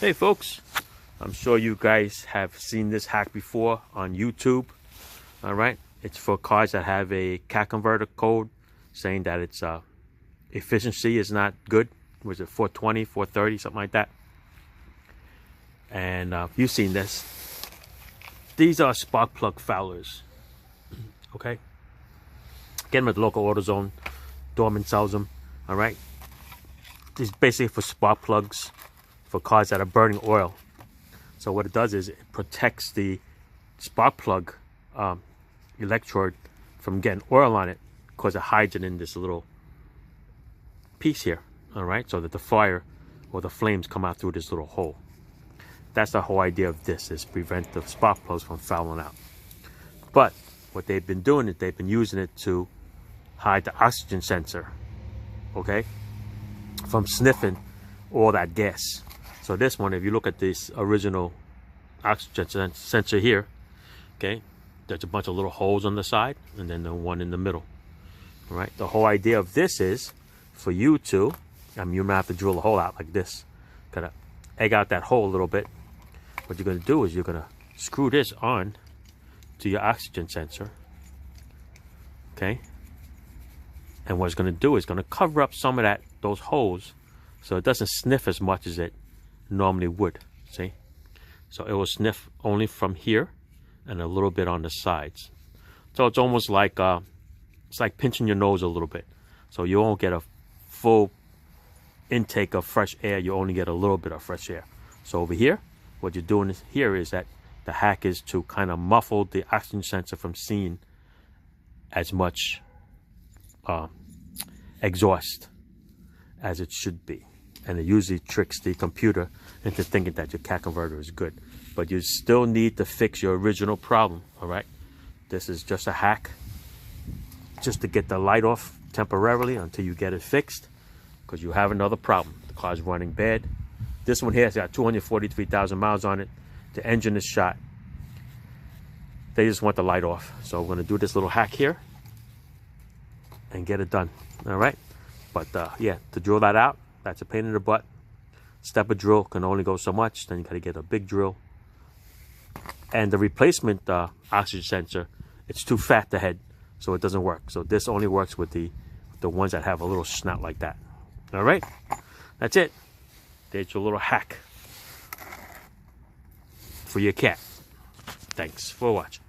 Hey folks, I'm sure you guys have seen this hack before on YouTube. All right, it's for cars that have a cat converter code saying that its efficiency is not good. Was it 420, 430, something like that? And you've seen this. These are spark plug foulers. Okay, get them at the local AutoZone. Dorman sells them. All right, these basically for spark plugs for cars that are burning oil. So what it does is it protects the spark plug electrode from getting oil on it, because it hides it in this little piece here. All right, so that the fire or the flames come out through this little hole. That's the whole idea of this, is prevent the spark plugs from fouling out. But what they've been doing is they've been using it to hide the oxygen sensor, okay, from sniffing all that gas. So this one, if you look at this original oxygen sensor here, okay, there's a bunch of little holes on the side and then the one in the middle. All right, the whole idea of this is for you to, you might have to drill a hole out like this, kind of egg out that hole a little bit. What you're going to do is you're going to screw this on to your oxygen sensor, okay, and what it's going to do is going to cover up some of those holes so it doesn't sniff as much as it normally would. See, so it will sniff only from here and a little bit on the sides. So it's almost like it's like pinching your nose a little bit, so you won't get a full intake of fresh air. You only get a little bit of fresh air. So over here, what you're doing is that the hack is to kind of muffle the oxygen sensor from seeing as much exhaust as it should be. And it usually tricks the computer into thinking that your cat converter is good. But you still need to fix your original problem, all right? This is just a hack just to get the light off temporarily until you get it fixed, because you have another problem. The car's running bad. This one here has got 243,000 miles on it. The engine is shot. They just want the light off. So we're gonna do this little hack here and get it done, all right? But yeah, to drill that out, that's a pain in the butt. Stepper drill can only go so much. Then you got to get a big drill. And the replacement oxygen sensor, it's too fat to head, so it doesn't work. So this only works with the ones that have a little snout like that. All right, that's it. There's your little hack for your cat. Thanks for watching.